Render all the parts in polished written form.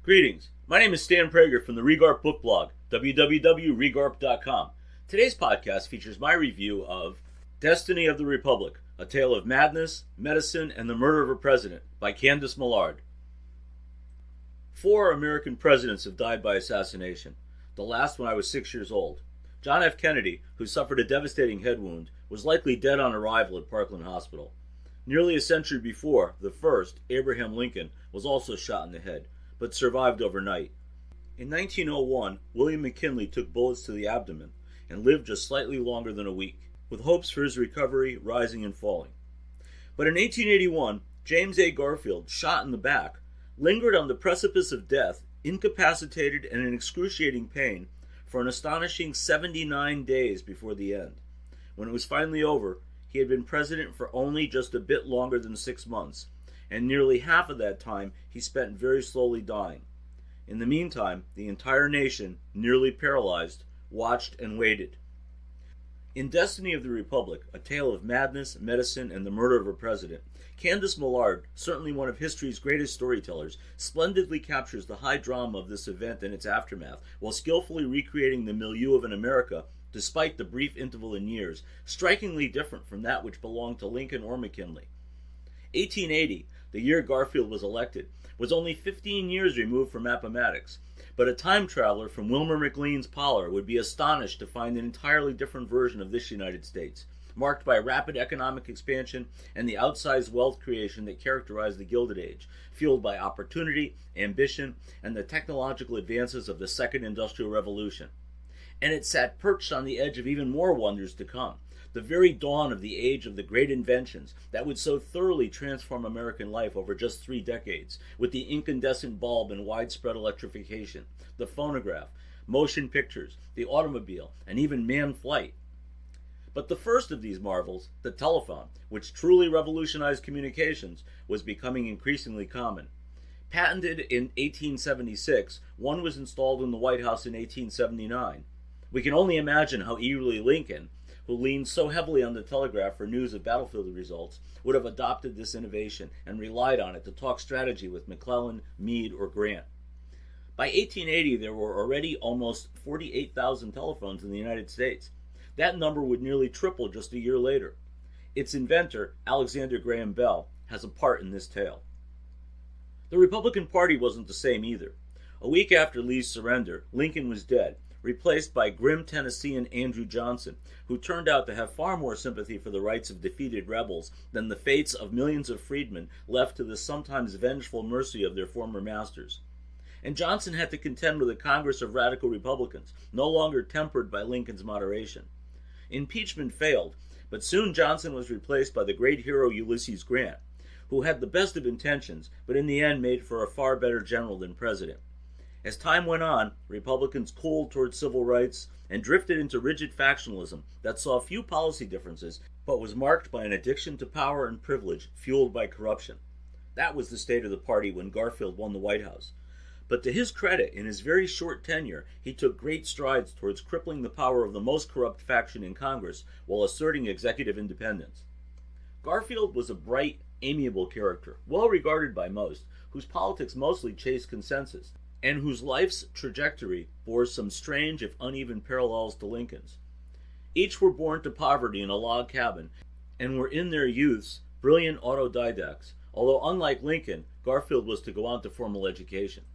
Greetings. My name is Stan Prager from the Regarp book blog, www.regarp.com. Today's podcast features my review of Destiny of the Republic, A Tale of Madness, Medicine, and the Murder of a President by Candice Millard. 4 American presidents have died by assassination. The last when I was 6 years old. John F. Kennedy, who suffered a devastating head wound, was likely dead on arrival at Parkland Hospital. Nearly a century before, the first, Abraham Lincoln, was also shot in the head, but survived overnight. In 1901, William McKinley took bullets to the abdomen and lived just slightly longer than a week, with hopes for his recovery rising and falling. But in 1881, James A. Garfield, shot in the back, lingered on the precipice of death, incapacitated and in excruciating pain, for an astonishing 79 days before the end. When it was finally over, he had been president for only just a bit longer than 6 months, and nearly half of that time he spent very slowly dying. In the meantime, the entire nation, nearly paralyzed, watched and waited. In Destiny of the Republic, A Tale of Madness, Medicine, and the Murder of a President, Candice Millard, certainly one of history's greatest storytellers, splendidly captures the high drama of this event and its aftermath, while skillfully recreating the milieu of an America, despite the brief interval in years, strikingly different from that which belonged to Lincoln or McKinley. 1880, the year Garfield was elected, was only 15 years removed from Appomattox, but a time traveler from Wilmer McLean's Pollard would be astonished to find an entirely different version of this United States, marked by rapid economic expansion and the outsized wealth creation that characterized the Gilded Age, fueled by opportunity, ambition, and the technological advances of the Second Industrial Revolution. And it sat perched on the edge of even more wonders to come, the very dawn of the age of the great inventions that would so thoroughly transform American life over just 3 decades, with the incandescent bulb and widespread electrification, the phonograph, motion pictures, the automobile, and even manned flight. But the first of these marvels, the telephone, which truly revolutionized communications, was becoming increasingly common. Patented in 1876, one was installed in the White House in 1879. We can only imagine how eagerly Lincoln, who leaned so heavily on the telegraph for news of battlefield results, would have adopted this innovation and relied on it to talk strategy with McClellan, Meade, or Grant. By 1880, there were already almost 48,000 telephones in the United States. That number would nearly triple just a year later. Its inventor, Alexander Graham Bell, has a part in this tale. The Republican Party wasn't the same either. A week after Lee's surrender, Lincoln was dead, replaced by grim Tennessean Andrew Johnson, who turned out to have far more sympathy for the rights of defeated rebels than the fates of millions of freedmen left to the sometimes vengeful mercy of their former masters. And Johnson had to contend with a Congress of radical Republicans, no longer tempered by Lincoln's moderation. Impeachment failed, but soon Johnson was replaced by the great hero Ulysses Grant, who had the best of intentions, but in the end made for a far better general than president. As time went on, Republicans cooled toward civil rights and drifted into rigid factionalism that saw few policy differences, but was marked by an addiction to power and privilege fueled by corruption. That was the state of the party when Garfield won the White House. But to his credit, in his very short tenure, he took great strides towards crippling the power of the most corrupt faction in Congress while asserting executive independence. Garfield was a bright, amiable character, well regarded by most, whose politics mostly chased consensus, and whose life's trajectory bore some strange if uneven parallels to Lincoln's. Each were born to poverty in a log cabin, and were in their youths brilliant autodidacts, although unlike Lincoln, Garfield was to go on to formal education.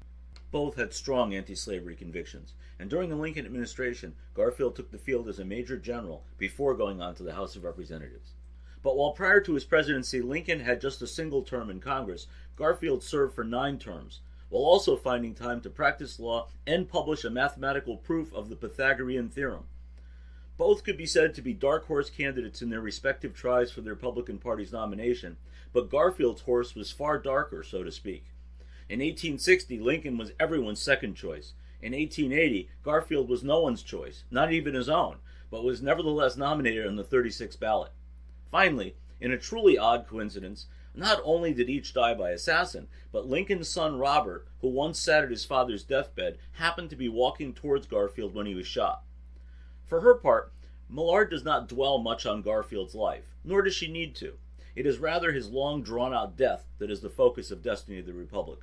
Both had strong anti-slavery convictions, and during the Lincoln administration, Garfield took the field as a major general before going on to the House of Representatives. But while prior to his presidency, Lincoln had just a single term in Congress, Garfield served for 9 terms, while also finding time to practice law and publish a mathematical proof of the Pythagorean theorem. Both could be said to be dark horse candidates in their respective tries for the Republican Party's nomination, but Garfield's horse was far darker, so to speak. In 1860, Lincoln was everyone's second choice. In 1880, Garfield was no one's choice, not even his own, but was nevertheless nominated on the 36th ballot. Finally, in a truly odd coincidence, not only did each die by assassin, but Lincoln's son Robert, who once sat at his father's deathbed, happened to be walking towards Garfield when he was shot. For her part, Millard does not dwell much on Garfield's life, nor does she need to. It is rather his long drawn-out death that is the focus of Destiny of the Republic.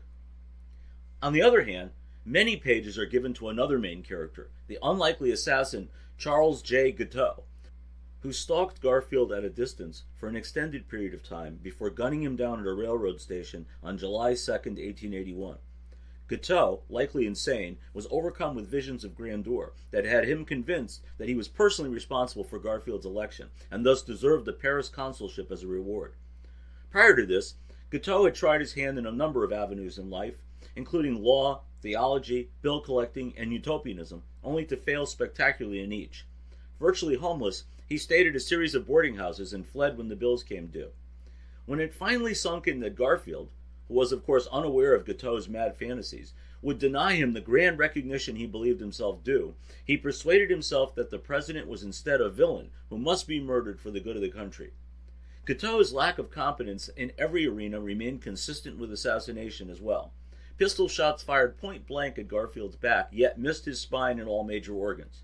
On the other hand, many pages are given to another main character, the unlikely assassin Charles J. Guiteau, who stalked Garfield at a distance for an extended period of time before gunning him down at a railroad station on July 2nd, 1881. Guiteau, likely insane, was overcome with visions of grandeur that had him convinced that he was personally responsible for Garfield's election, and thus deserved the Paris consulship as a reward. Prior to this, Guiteau had tried his hand in a number of avenues in life, including law, theology, bill collecting, and utopianism, only to fail spectacularly in each. Virtually homeless, he stayed at a series of boarding houses and fled when the bills came due. When it finally sunk in that Garfield, who was of course unaware of Guiteau's mad fantasies, would deny him the grand recognition he believed himself due, he persuaded himself that the president was instead a villain who must be murdered for the good of the country. Guiteau's lack of competence in every arena remained consistent with assassination as well. Pistol shots fired point blank at Garfield's back, yet missed his spine and all major organs.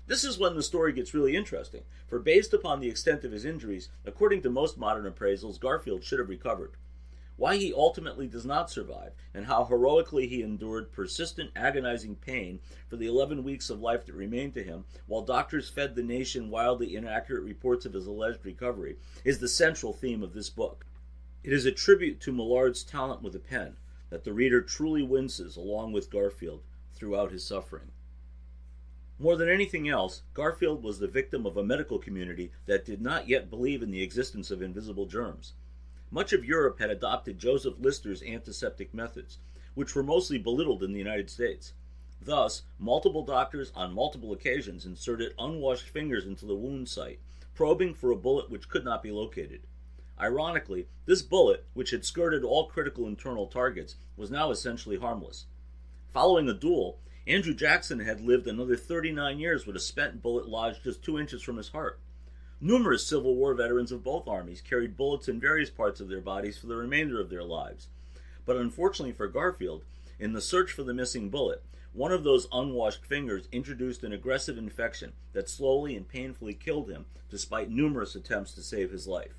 This is when the story gets really interesting, for based upon the extent of his injuries, according to most modern appraisals, Garfield should have recovered. Why he ultimately does not survive, and how heroically he endured persistent, agonizing pain for the 11 weeks of life that remained to him, while doctors fed the nation wildly inaccurate reports of his alleged recovery, is the central theme of this book. It is a tribute to Millard's talent with a pen that the reader truly winces along with Garfield throughout his suffering. More than anything else, Garfield was the victim of a medical community that did not yet believe in the existence of invisible germs. Much of Europe had adopted Joseph Lister's antiseptic methods, which were mostly belittled in the United States. Thus, multiple doctors on multiple occasions inserted unwashed fingers into the wound site, probing for a bullet which could not be located. Ironically, this bullet, which had skirted all critical internal targets, was now essentially harmless. Following a duel, Andrew Jackson had lived another 39 years with a spent bullet lodged just 2 inches from his heart. Numerous Civil War veterans of both armies carried bullets in various parts of their bodies for the remainder of their lives. But unfortunately for Garfield, in the search for the missing bullet, one of those unwashed fingers introduced an aggressive infection that slowly and painfully killed him, despite numerous attempts to save his life.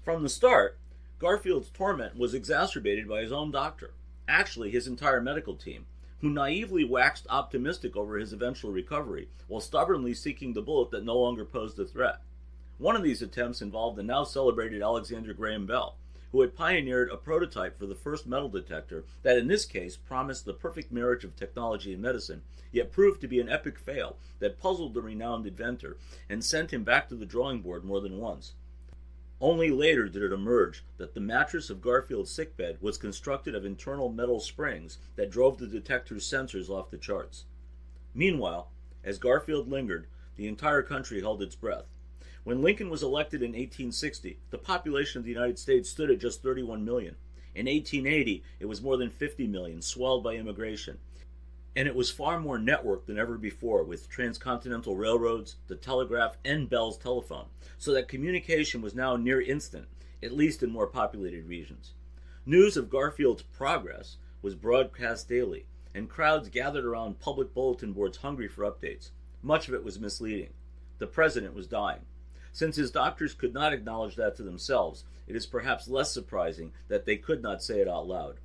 From the start, Garfield's torment was exacerbated by his own doctor, actually his entire medical team, who naively waxed optimistic over his eventual recovery, while stubbornly seeking the bullet that no longer posed a threat. One of these attempts involved the now celebrated Alexander Graham Bell, who had pioneered a prototype for the first metal detector that in this case promised the perfect marriage of technology and medicine, yet proved to be an epic fail that puzzled the renowned inventor and sent him back to the drawing board more than once. Only later did it emerge that the mattress of Garfield's sickbed was constructed of internal metal springs that drove the detector's sensors off the charts. Meanwhile, as Garfield lingered, the entire country held its breath. When Lincoln was elected in 1860, the population of the United States stood at just 31 million. In 1880, it was more than 50 million, swelled by immigration. And it was far more networked than ever before, with transcontinental railroads, the telegraph, and Bell's telephone, so that communication was now near instant, at least in more populated regions. News of Garfield's progress was broadcast daily, and crowds gathered around public bulletin boards hungry for updates. Much of it was misleading. The president was dying. Since his doctors could not acknowledge that to themselves, it is perhaps less surprising that they could not say it out loud.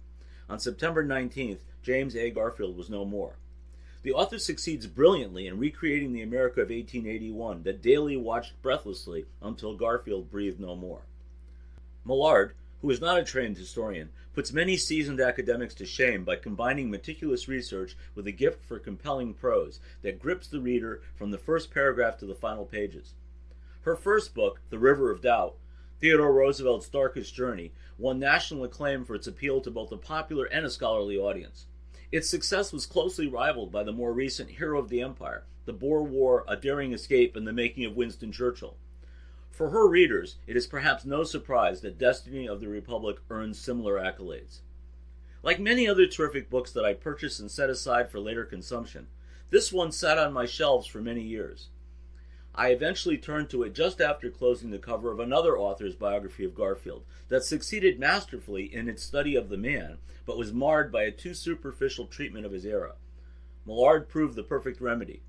On September 19th, James A. Garfield was no more. The author succeeds brilliantly in recreating the America of 1881 that daily watched breathlessly until Garfield breathed no more. Millard, who is not a trained historian, puts many seasoned academics to shame by combining meticulous research with a gift for compelling prose that grips the reader from the first paragraph to the final pages. Her first book, The River of Doubt, Theodore Roosevelt's Darkest Journey, won national acclaim for its appeal to both a popular and a scholarly audience. Its success was closely rivaled by the more recent Hero of the Empire, The Boer War, A Daring Escape, and The Making of Winston Churchill. For her readers, it is perhaps no surprise that Destiny of the Republic earned similar accolades. Like many other terrific books that I purchased and set aside for later consumption, this one sat on my shelves for many years. I eventually turned to it just after closing the cover of another author's biography of Garfield that succeeded masterfully in its study of the man, but was marred by a too superficial treatment of his era. Millard proved the perfect remedy.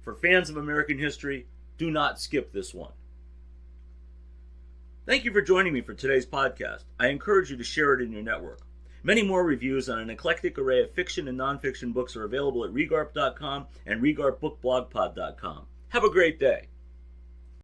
For fans of American history, do not skip this one. Thank you for joining me for today's podcast. I encourage you to share it in your network. Many more reviews on an eclectic array of fiction and nonfiction books are available at regarp.com and regarpbookblogpod.com. Have a great day.